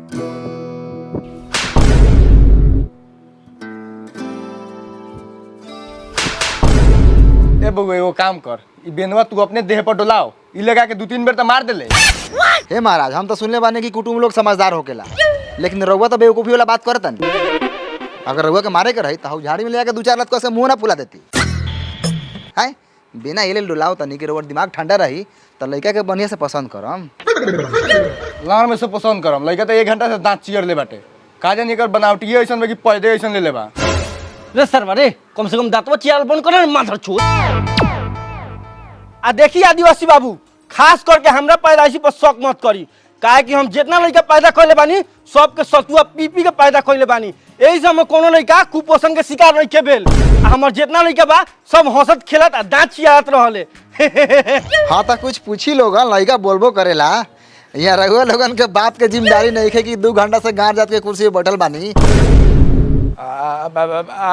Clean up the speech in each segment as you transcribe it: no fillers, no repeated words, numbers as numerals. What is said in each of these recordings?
ए बउआ एगो काम कर, ई बेनवा तू अपने देह पर डोलाओ, ई लगा के 2-3 बेर तो मार देले। हे महाराज, हम तो सुनले बानी कि कुटुंब लोग समझदार होकेला, लेकिन रउआ तो बेवकूफी वाला बात करतन। अगर रउआ के मारे के रही तो झाड़ी में ले जाके 2-4 लात से मुंह ना फुला देती है। बिना ये डुलाओ तनी के रउआ दिमाग ठंडा रही तो लड़का के बढ़िया से पसंद करम। लाड़ में से पसंद करम, लइका तो 1 घंटा से दांत चियर ले बाटे। का जानी एकर बनावटी ऐसन बा कि पैदे ऐसन ले लेबा। रे सरवा रे, कम से कम दांतवा चियार बंद करे ना माथर छोड़। आ देखी आदिवासी बाबू, खास करके हमरा पैदाइशी पर शक मत करी, काहे कि हम जितना लड़का पैदा कइले बानी सबके सतुआ पी पी के पैदा कइले बानी। एही से हम कोनो लड़का कुपोषण के शिकार नहीं के भेल। हमर जितना लड़का बा सब हंसत खेलत आ दांत चियारत रहले। हाँ तो कुछ पूछी लोगन, लड़का बोलबो करेला। यहाँ रहुआ लोगन के बाप के जिम्मेदारी नहीं है कि 2 घंटा से गाँव जात के कुर्सी पे बैठल बानी।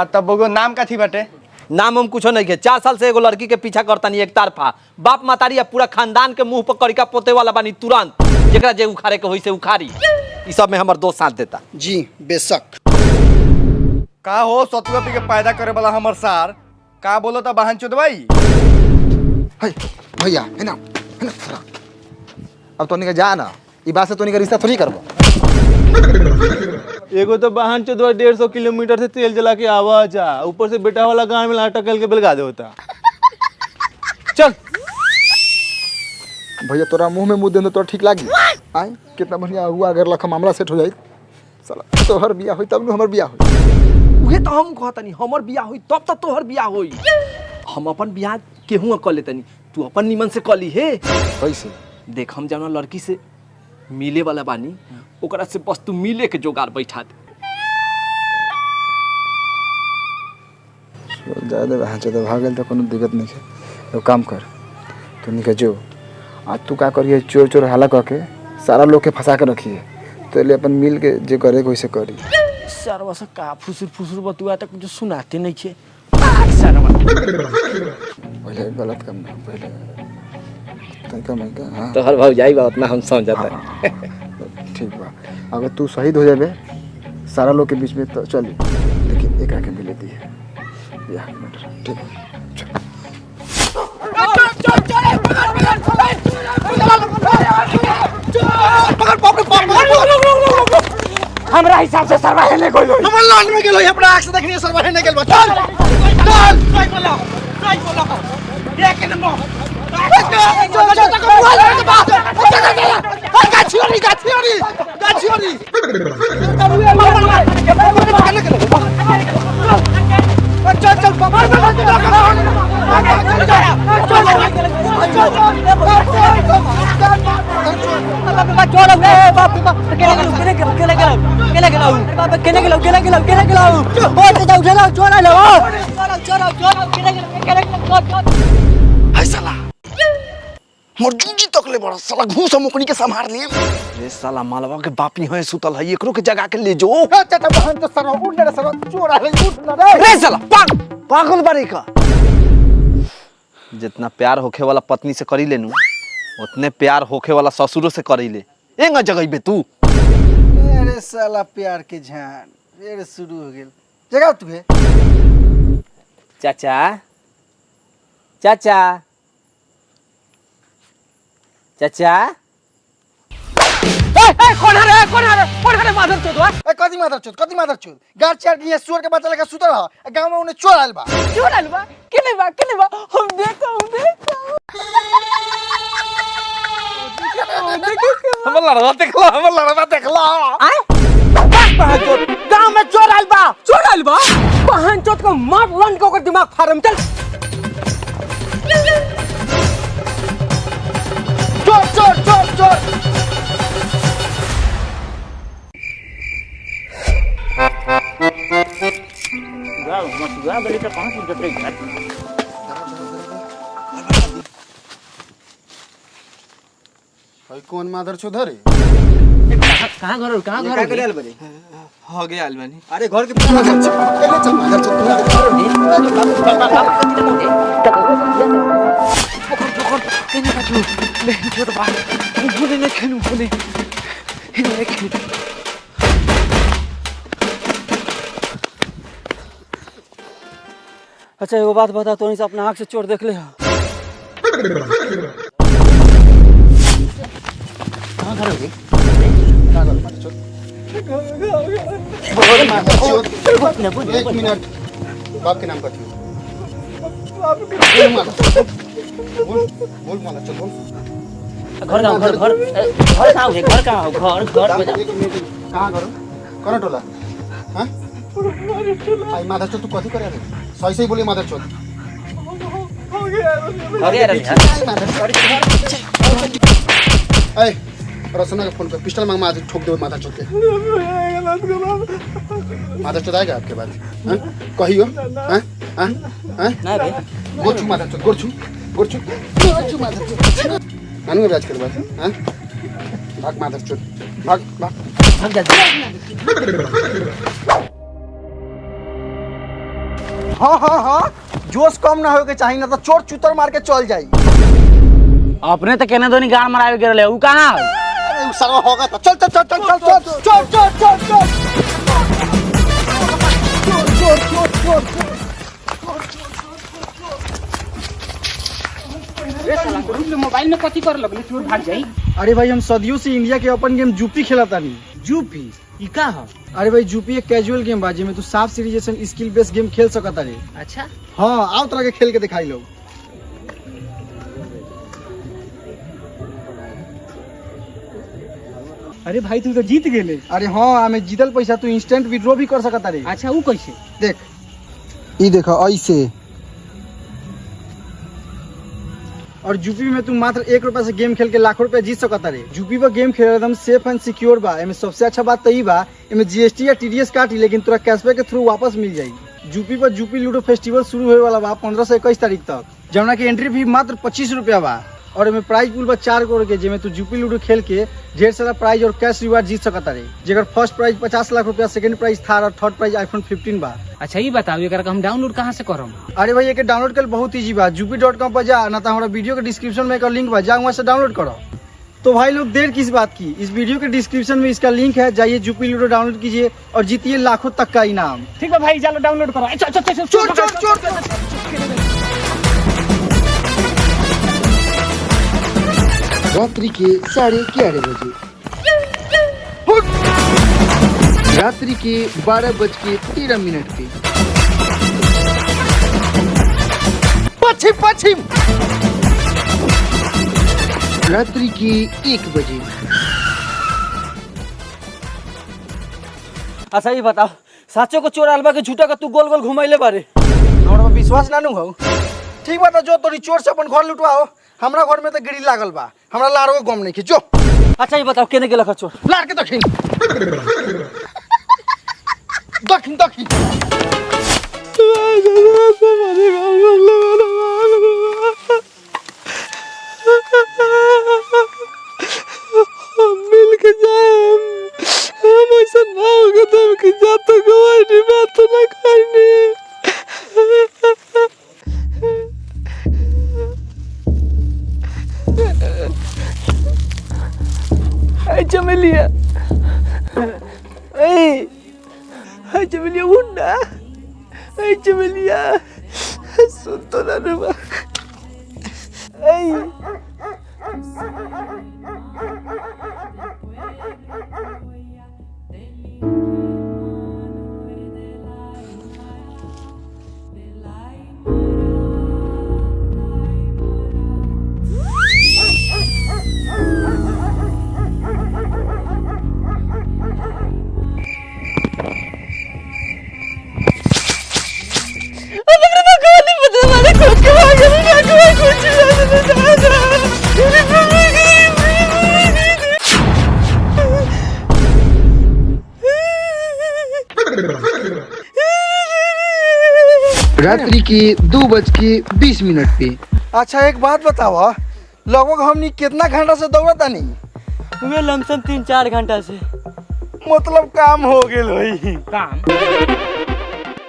तब बउआ नाम का थी बाटे? नाम हम कुछ नहीं के, 4 साल से एगो लड़की के पीछा करता नहीं, एक तरफा बाप मातारी पूरा खानदान के मुंह पर करिका पोते वाला बानी तुरंत, जेकरा जे उखाड़े के होई से उखाड़ी। ई सब में हमर दोस्त साथ देता। जी बेशक। का हो सतुआ पी के पैदा करे वाला हमर सार, का बोलो तो बहन चोदवाई। भैया है ना, अब तो जा ना, ई बात से तो रिश्ता थोड़ी करबो। एगो तो वाहन चौदह 150 किलोमीटर से तेल जला के आवा जा, ऊपर से बेटा वाला गांव में लाटा कल के बेलगा दे होता। चल भैया, तोरा मुंह में मुंह दे तो ठीक लागी। आए कितना बढ़िया हुआ, अगर लख मामला सेट हो जाए, साला तोहर बियाह होई तब न हमर बियाह होई। उहे तो हम कहतनी, हमर बियाह होई तब तो तोहर बियाह होई। हम अपन बियाह केहू कर लेतनी, तू अपन निमन से कली हे। कैसे? देख, हम जाना लड़की से मिले वाला बानी, ओकरा से बस तू मिले के जोगाड़ बैठा दे। ज्यादा बहन चोद भागल तो कोनो दिक्कत नहीं है। तो काम कर, तू निकल जो आज तू का करिए, चोर चोर हाला कह के सारा लोग के फंसा के रखिए, तो ले अपन मिल के जो करे वैसे करी। सरवा से का फुसुर फुसुर बतुआ तक कुछ सुनाते नहीं छे। पहले गलत काम ना, पहले तनका मैं का। हां तो हर भाव जाई बा उतना हम समझता है। ठीक बा, अगर तू शहीद हो जाबे सारा लोग के बीच में तो चली, लेकिन एक आके मिले दी है बियाह के मैटर। ठीक है, हमरा हिसाब से सरवा हेने कोई लोई हमर लान में गेलो, अपना आंख से देखनी सरवा है नहीं गेल। चल चल सही बोलो एक नंबर। मर्जूजी तक ले बड़ा साला घूस मुकनी के संभाल लिए। रे साला मालवा के बाप नहीं है सुतल है, एकरो के जगह के ले जो। चाचा बहन तो सर उठ रे, सर चोर आ रे, उठ ना रे। रे साला पागल बारे का। जितना प्यार होखे वाला पत्नी से करी लेनू, उतने प्यार होखे वाला ससुरो से करी ले। एंगा जगह बे तू। अरे साला प्यार के झान रे शुरू हो गेल। जगह तू है चाचा चाचा चाचा। कौन है माधर चोदवा? ए कदी मादर चोद गार चार के सुअर के बच्चा लगा सुतर रहा, गांव में उन्हें चोर आइल बा। केने बा हम देखो हमर लड़वा देखला। आए गांव में चोर आइल बा। बहन चोद को मार लन को दिमाग फार्म। चल चोर भाई कौन मादर चोद रे? कहां घर करे आइल बनी? हो गया अलमानी। अरे घर के पीछे मादर चोद, पहले चल मादर चोद। अच्छा एगो बात बता, तो अपना आँख से चोर देख ले हा? कहाँ घर होगी? कहाँ घर मारे चोट? एक मिनट, बाप के नाम का थी। बोल माला चल बोल। घर कहाँ हो? घर कहाँ हो? घर बजा। कहाँ घर? कौन टोला? हाँ? आई माधर चोट तू कथी करे रे? सही बोली माधर चोट। हो गया रे ऐ रसना का फोन पे पिस्टल मांग माधर ठोक दे माधर चोट के। माधर चोट आएगा आपके बाद? हाँ? कहियो? हाँ? हाँ? हाँ? ना बे गोरछू माधर चोट गोरछू माधर चोट। मानू राज कर बात। हाँ? भाग माधर चोट भाग। हाँ जोश कम ना होके चाहिए, ना तो चोर चूतर मार के चल जाई। अपने तो केने दोनी गाड़ मरावे गिरले, उ कहाँ है? अरे साला होगा तो चल। मोबाइल में कथी कर लगले, चोर भाग जाई? अरे भाई हम सदियों से इंडिया के ओपन गेम जूपी खेला तानी। जूपी ई का है? अरे भाई जूपी एक कैजुअल गेम बा जेमे तू सांप सीढ़ी जैसन स्किल बेस्ड गेम खेल सकता रे। अच्छा हाँ आओ तरह के खेल के दिखाई लो। अरे भाई तू तो जीत गेले। अरे हाँ हमें जीतल पैसा तू इंस्टेंट विड्रॉ भी कर सकता रे। अच्छा उ कैसे? देख ई देखो ऐसे। और जूपी में तू मात्र 1 रुपया से गेम खेल के लाखों रुपया जीत सकता रे। जूपी पर गेम खेल एकदम सेफ एंड सिक्योर बा। एमे सबसे अच्छा बात तो ई बा एमे जीएसटी या टीडीएस काटी, लेकिन तोरा कैशबैक के थ्रू वापस मिल जाई। जूपी पर जूपी लूडो फेस्टिवल शुरू होने वाला बा 15 से 21 तारीख तक, जमुना की एंट्री फी मात्र 25 रुपया बा। और एमे प्राइज पूल बा 4 करोड़ के, जेमे तू जूपी लूडो खेल के ढेर सारा प्राइज और कैश रिवार्ड जीत सकता रे। जेकर फर्स्ट प्राइज 50 लाख रुपया, सेकंड प्राइज थार और थर्ड प्राइज आईफोन 15 बा। अच्छा ये बताओ एकरा हम डाउनलोड कहाँ से करम? अरे भाई ये डाउनलोड कर बहुत इजी बा। jupi.com पर जा, ना तो हमारा वीडियो के डिस्क्रिप्शन में एक लिंक बा, जा वहाँ से डाउनलोड करो। तो भाई लोग देर किस बात की, इस वीडियो के डिस्क्रिप्शन में इसका लिंक है, जाइए जूपी लूडो डाउनलोड कीजिए और जीतिए लाखों तक का इनाम। ठीक है भाई चलो डाउनलोड करो। रात्रि के 11:30 बजे, रात्रि के 12:13 पे, पश्चिम रात्रि के 1 बजे। अच्छा ये बताओ, साचो को चोर अलबा के झूठा का तू गोल गोल घुमाइले बारे? हमरा में विश्वास ना हो। ठीक बात है, जो तोरी चोर से अपन घर लुटवाओ। हमरा घर में तो गिरी लागल बा, हमरा लारो को गम नहीं खींचो। अच्छा ये बताओ केने गेला चोर? लार के दखिन दखिन मिल के जाए हम ऐसा ना होगा तो हम के जाते गवाही बात ना करनी। चमेलिया चमेलिया उठना। चमेलिया सुन तो ना रे। रात्रि के 2:20 पे। अच्छा एक बात बताओ, लगभग हमनी कितना घंटा से दौड़ा तानी? वे लमसम 3-4 घंटा से। मतलब काम हो गेल होई। काम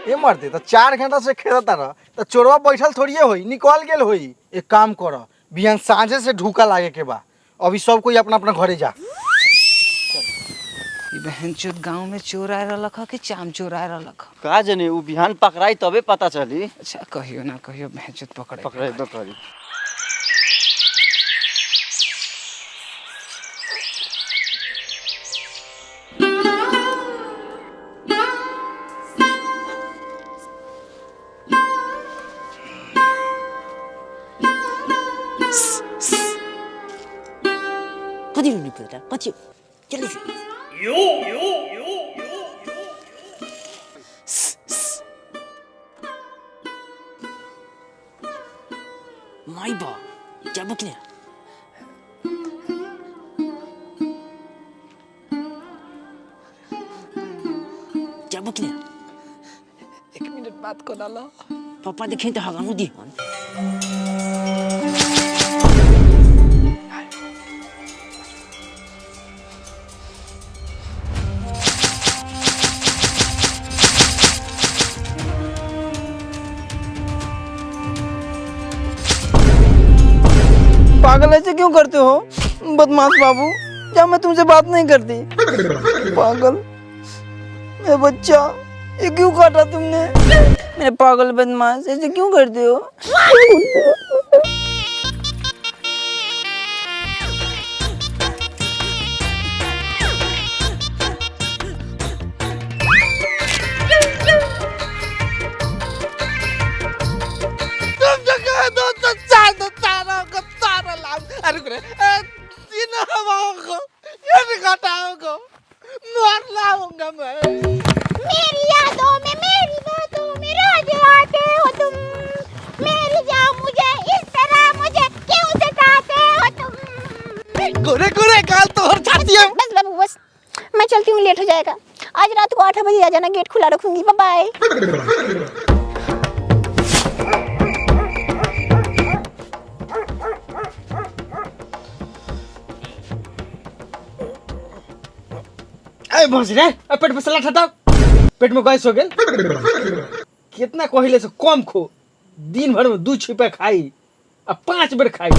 ये मरते तो 4 घंटा से खेलता रह तो चोरवा बैठल थोड़िए होई, निकल गेल होई। एक काम करो, बिहान साँझे से ढूका लागे के बा। अभी सब कोई अपना अपना घरे जा। बहन चोद गाँव में चोर आए रहा कि चाम चोर आए रहा। का जने उ बिहान पकड़ाई तबे पता चली। अच्छा कहियो ना कहियो बहन चोद पकड़े पकड़े तो करी। कति रुनु पर्यो त कति जल्दी से माई बा जाबो किन जाबो किन 1 मिनट बात को डालो पापा देखें तो हगानु दी पागल ऐसे क्यों करते हो बदमाश बाबू? क्या मैं तुमसे बात नहीं करती? पागल मैं बच्चा, ये क्यों काटा तुमने? मेरे पागल बदमाश ऐसे क्यों करते हो? मेरी यादों में मेरी बातों में रोज आते हो तुम, मेरी जान मुझे इस तरह मुझे क्यों सताते हो तुम? गोरे गोरे गाल तो हर छाती है। बस बाबू बस, मैं चलती हूँ, लेट हो जाएगा। आज रात को 8 बजे आ जाना, गेट खुला रखूंगी। By by. ए भोज रे, पेट में सलाद हटाओ। पेट में गैस हो गेल। कितना कहिले से कम खो, दिन भर में 2 छिपा खाई आ 5 बेर खाई।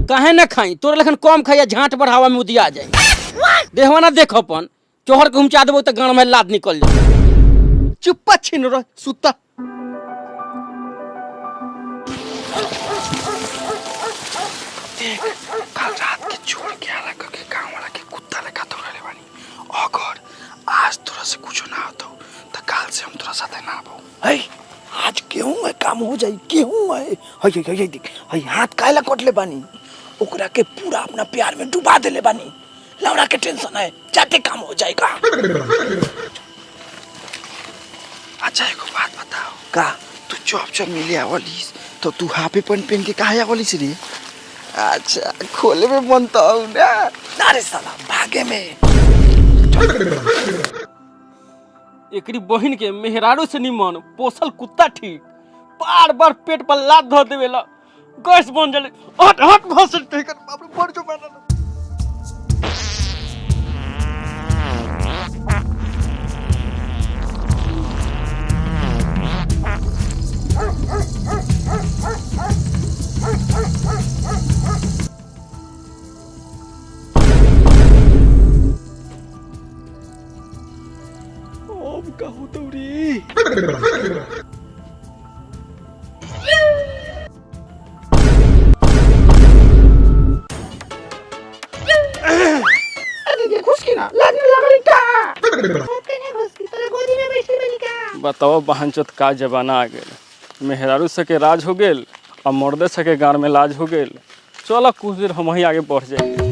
काहे ना खाई, तोरा लेखन कम खाई, झांट बढ़ावा में उदिया जाए। देहवा ना देख अपन चोहर के घुमचा देबो त गांव में लाद निकल जाए। चुप्पा छीन रह सुता। कल रात के चोर के आला के गांव वाला के कुत्ता लेखा तोड़ले बानी। अगर आज तोरा से कुछ ना होतो त काल से हम तोरा साथे ना आबो। है आज गेहूं में काम हो जाई, गेहूं है। हई देख, हई हाथ काहेला कटले बानी, ओकरा के पूरा अपना प्यार में डुबा देले बानी। लौड़ा के टेंशन है, जाते काम हो जाएगा। अच्छा एगो बात बताओ, का तू जॉब मिले आवलिस तो तू हाफे पैंट पहन के काहे आवलिस रे? अच्छा खोले में बनता हूँ ना। अरे साला भागे में। एकरी बहिन के मेहरारू से निमन पोसल कुत्ता ठीक, बार बार पेट पर लात धर देवेला, गैस बन जाले। हट हट भस टेकर बाप रे, पड़ जो मारना। अब का होता रे? बताओ बहनचोद का जमाना आ गेल। मेहरारू सके राज हो गेल और मर्दे सके गाँव में लाज हो गेल। चलो कुछ देर हम ही आगे बढ़ जाएंगे।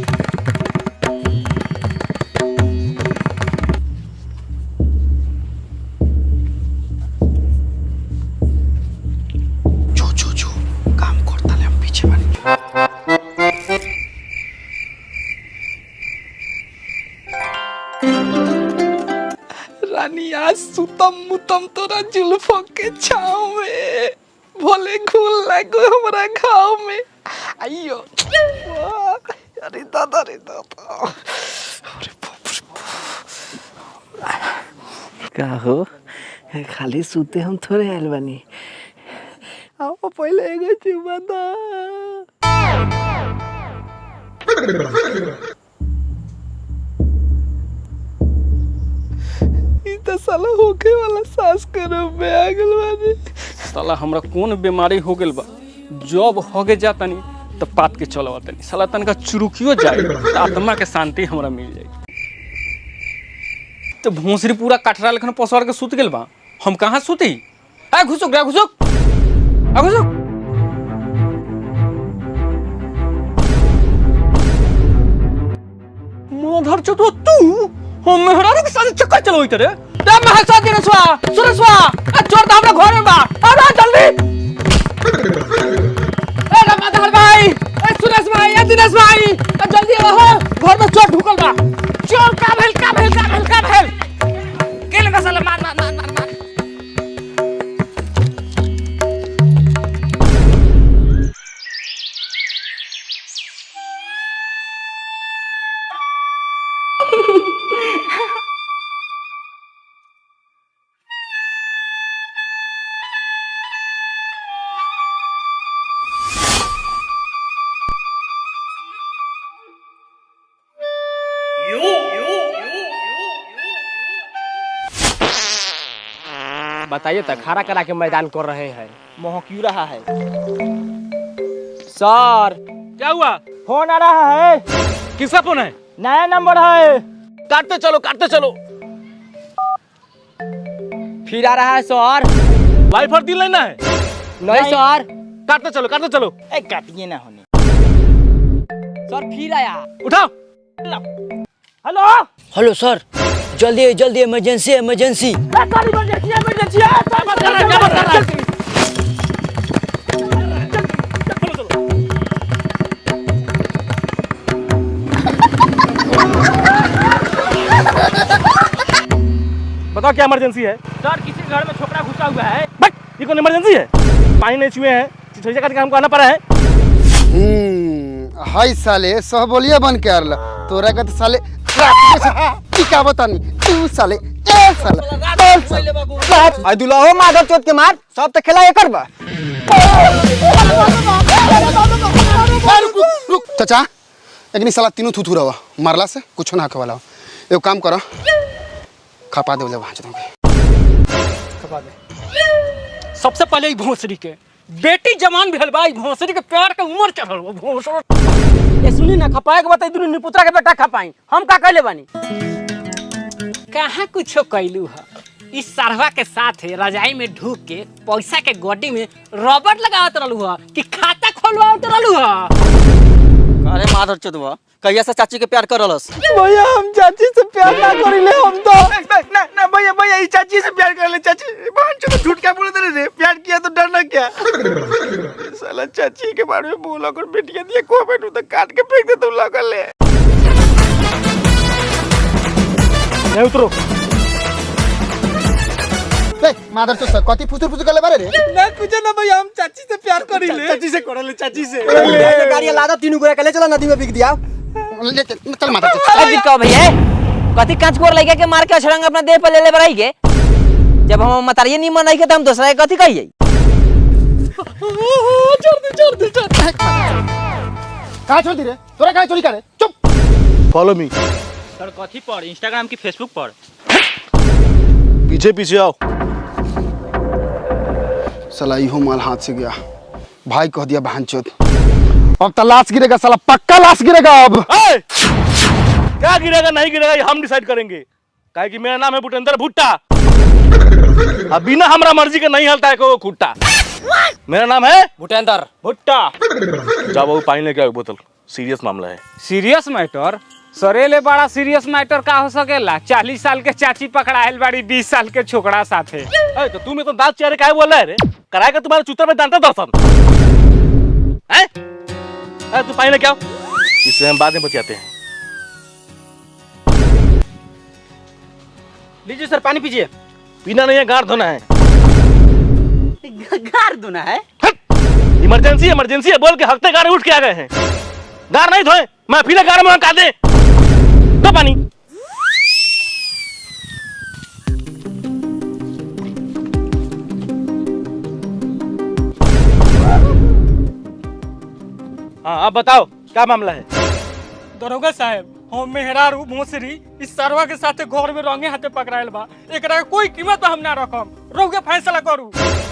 जो काम करता ले, हम पीछे बन। रानी आज सुतम मुतम तोरा जुल्फों के छाव में, भले घुल लगो हमारा घाव में। आइयो अरे दादा रे दादा, अरे बाप रे बाप। का हो खाली सूते हम थोड़े आयल बानी। आओ पहले एगो चुमा दा। तो साला होके वाला सांस के रूप में आ गल बानी। साला हमरा कौन बीमारी हो गेल बा, जब होगे जातनी तो पात के चलवातनी, साला तनका चुरुकियो जाए तो आत्मा के शांति हमरा मिल जाए। तो भोंसरी पूरा कठरा लेखन पसर के सुत गेल बा, हम कहाँ सुती? आ घुसुक रे घुसुक, आ घुसुक। मधर चोदवा तू हम मेहरारू के साथ चक्कर चलवैत रे। रे महसा दिनेशवा, सुरेशवा, आ चोर त हमरा घर में बा, आ रा जल्दी। ए रामाधर भाई, ए सुरेश भाई, ए दिनेश भाई, आ जल्दी आओ, घर में चोर ढुकल बा। चोर का भेल का भेल का भेल का भेल? केले का साला मार मार मार मार मार। बताइए तो खड़ा करा के मैदान कर रहे हैं। मोह क्यों रहा है? सर क्या हुआ? फोन आ रहा है। किसका फोन है? नया नंबर है। काटते चलो काटते चलो। फिर आ रहा है सर। वाइफर दिल लेना है? नहीं सर। काटते चलो काटते चलो। ए काटिए ना होने। सर फिर आया। उठाओ। हेलो हेलो सर, जल्दी जल्दी, इमरजेंसी इमरजेंसी। इमरजेंसी इमरजेंसी है। क्या बात कर रहा है? बताओ क्या इमरजेंसी है? सर किसी घर में छोकरा घुसा हुआ है। बट ये कौन इमरजेंसी है? पानी नहीं छुए हैं, चिचोइया काट के हमको आना पड़ा है। हाय साले सह बोलिए बन के आरला तोरा का तो साले टिका बतानी तू साले ए साले आई दुलाहो माधव चोट के मार, सब तो खेला एकर बा। रुक चाचा एकनी साला तीनों थूथू रवा मारला से कुछ ना खवाला। एगो काम करो खपा दे वहां खपा दे। सबसे पहले ही भोंसरी के बेटी जवान भेल बा, भोंसरी के प्यार के उम्र चढ़ल बा। भोंसरी ये सुनी ना, खपाए के बताई दुनु निपुत्रा के बेटा खपाई। हम का कहले बानी? कहाँ कुछो कैलू है। इस सरवा के साथ रजाई में ढूक के पैसा के गोटी में रबड़ लगावत रहलू है कि खाता खोलवावत रहलू है। अरे माधर चोदवा, कहिया से चाची के प्यार करलस? भैया हम चाची से प्यार ना करिले। हम तो ना ना भैया भैया ये चाची से प्यार कर ले। चाची बहन चो तो झूठ क्या बोले तेरे? प्यार किया तो डरना क्या? साला चाची के बारे में बोला कर बेटियां दिए को बैठू तो काट के फेंक दे तू लगल ले। नहीं उतरो। ए मादर तो सर कति फुसुर फुसुर करले बारे रे ना कुछ ना भैया, हम चाची से प्यार करिले। चाची से करले, चाची से। गाड़ी लादा तीनों गोरा के ले चला नदी में बिक दिया। ले चल मादर तो अरे कहो भैया, कथी कांच कोर लइका के मार के अछड़ंग अपना देह पे ले ले बराई के। जब हम मतरिए नहीं मनाई के त हम दूसरा के कथी कहिए? छोड़ दे कहां छोड़ दी रे? तोरा कहां चोरी करे? चुप। Follow me. सर कथी पर? इंस्टाग्राम की फेसबुक पर? पीछे पीछे आओ। साला इहो माल हाथ से गया। भाई कह दिया बहन चोद। अब तो लाश गिरेगा साला, पक्का लाश गिरेगा अब। क्या गिरेगा नहीं गिरेगा ये हम डिसाइड करेंगे। काहे कि मेरा नाम है भूपेंद्र भुट्टा। अब बिना हमरा मर्जी के नहीं हलता है को खुट्टा। मेरा नाम है भूपेंद्र भुट्टा। जाओ बाबू पानी लेके आओ बोतल, सीरियस मामला है। Serious matter? सरेले बड़ा सीरियस मैटर का हो सकेला? 40 साल के चाची पकड़ाइल बाड़ी 20 साल के छोकरा साथे। तो तू में तो दांत चेहरे काहे बोल रहा है रे? कराएगा तुम्हारे चूतर में दांत दर्शन है? तू पानी लेके आओ, इससे हम बाद में बचाते हैं। लीजिए सर पानी पीजिए। पीना नहीं है, गार धोना है। गार धोना है? इमरजेंसी इमरजेंसी है बोल के हफ्ते गार उठ के आ गए हैं। गार नहीं धोए मैं फिर गार में का दे तो पानी। हाँ अब बताओ क्या मामला है? दरोगा साहब, हम मेहरारू भोसरी इस सरवा के साथे घर में रंगे हाथे पकड़ायल बा, एकरा के कोई कीमत हम ना रखम। रउके फैसला करू।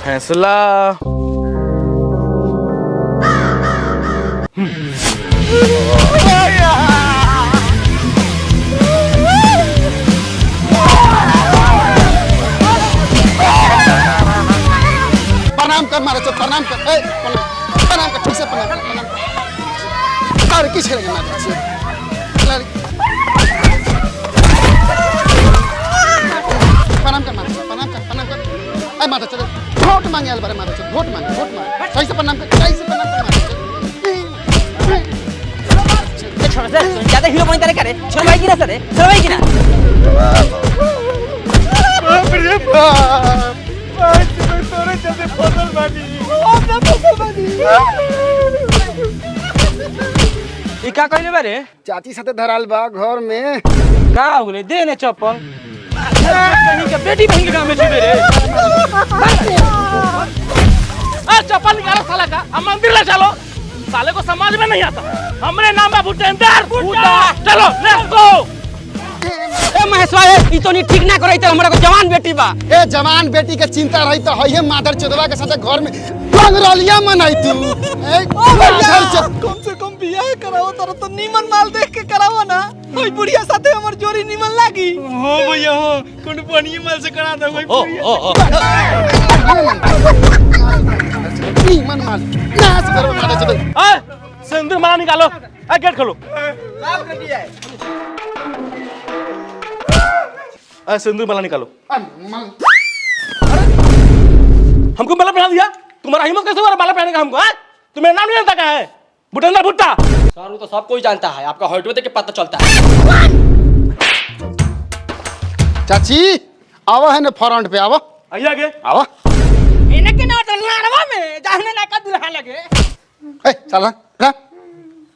फैसला प्रणाम कर मारे चो, प्रणाम कर, ए, प्रणाम कर, ठीक से प्रणाम कर, प्रणाम कर। और किस करेंगे मारे चो? प्रणाम कर मारे चो, प्रणाम कर, प्रणाम कर। ए मारे चो, वोट मांगे आल बारे मारे चो, वोट मांगे। सही से प्रणाम कर, सही से प्रणाम कर मारे चो। छोड़ सर, ज्यादा हीरो बनी तरह करे। छोड़ भाई की ना सर, छोड़ भाई की ना। बाप रे बाप, आज मैं तोरे जैसे फसल बानी। अपना फसल बानी। ई का कहले बारे? चाची साथे धराल बा घर में। का हो गेले? दे ने चप्पल। कहीं के बेटी बहन के गांव में छुबे रे। आ चप्पल निकालो साला का, हम मंदिर ले चलो। साले को समाज में नहीं आता। हमरे नाम है भूटेंद्र भूटा। चलो लेट्स गो। ए महेशवा ई तो नहीं ठीक ना करई त हमरा को जवान बेटी बा। ए जवान बेटी के चिंता रही तो हइये मादर चोदवा के साथे घर में रंगरलिया मनाई तू। ए मादर चोद, कम से कम बियाह कराओ तर तो नीमन माल देख के कराओ ना। ओई बुढ़िया साथे हमर जोड़ी नीमन लागी। हो भैया हो, कोन बढ़िया माल से करा दे ओई बुढ़िया। नीमन माल नाच करो मादर चोद। ए सिंदूर माला निकालो। ए गेट खोलो। साफ कर दिया है। ए सिंदूर माला निकालो। हमको माला पहना दिया। तुम्हारा हिम्मत कैसे हुआ माला पहनने का हमको? हैं? तुम्हें नाम नहीं जानता क्या है? भूटेंद्र भुट्टा। सर वो तो सब कोई जानता है, आपका हॉट देख के पता चलता है। चाची आवा है ना फ्रंट पे आवा। आइए आगे। आवा। इने के ना तो लाड़वा में जाहने ना का दुल्हा लगे। ए चल ना।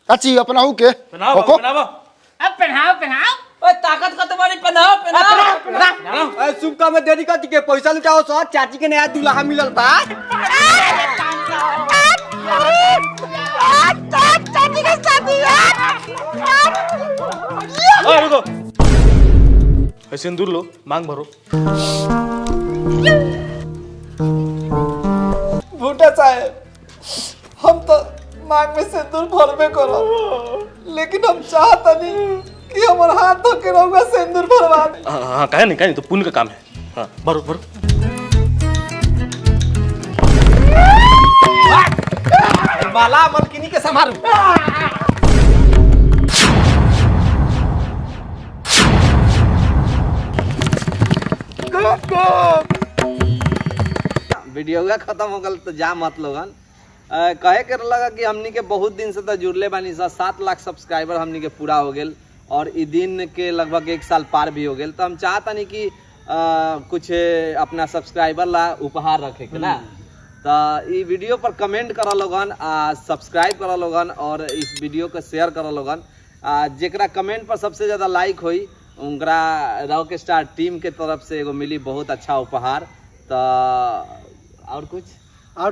चाची अपना हु के। पहनाओ पहनाओ। अब पहनाओ। ओए ताकत का तुम्हारी पहनाओ। ए शुभ काम में देरी कर के पैसा लुटाओ सो, चाची के नया दुल्हा मिलल बा। चाची के शादी ओए रुको। ए सिंदूर लो, मांग भरो। भूटा साहब, हम तो मांग में सिंदूर भरबे करो, लेकिन हम चाहता नहीं कि हमार हाथ धो के रहुआ सिंदूर भरवा दे। हाँ कहे नहीं तो पुण्य का काम है। हाँ भरो भरो। माला मलकिनी के संभारू। वीडियो खत्म हो गल तो जा मत लोगन। कहे कर लगा कि हमनी के बहुत दिन से तो जुड़ले बानी सा। 7 लाख सब्सक्राइबर हमनी के पूरा हो गेल और ई दिन के लगभग 1 साल पार भी हो गेल। तो हम चाहता नहीं कि कुछ अपना सब्सक्राइबर ला उपहार रखे के ना। तो ई वीडियो पर कमेंट करा लोगन, सब्सक्राइब करा लोगन और इस वीडियो को शेयर करा लोगन। जेकरा कमेंट पर सबसे ज़्यादा लाइक हुई उनका रॉक स्टार टीम के तरफ से एगो मिली बहुत अच्छा उपहार। तो और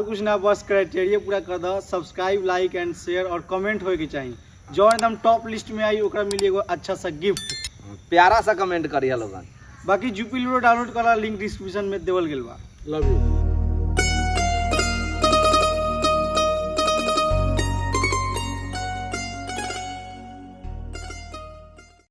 कुछ ना, बस क्राइटेरिया पूरा कर दो। सब्सक्राइब, लाइक एंड शेयर और कमेंट होए के चाहिए। जो एकदम टॉप लिस्ट में आई ओकरा मिली एगो अच्छा सा गिफ्ट। प्यारा सा कमेंट करिए लोगन। बाकी यूपी लूडो डाउनलोड करा, लिंक डिस्क्रिप्शन में देवल गेल बा। Love you.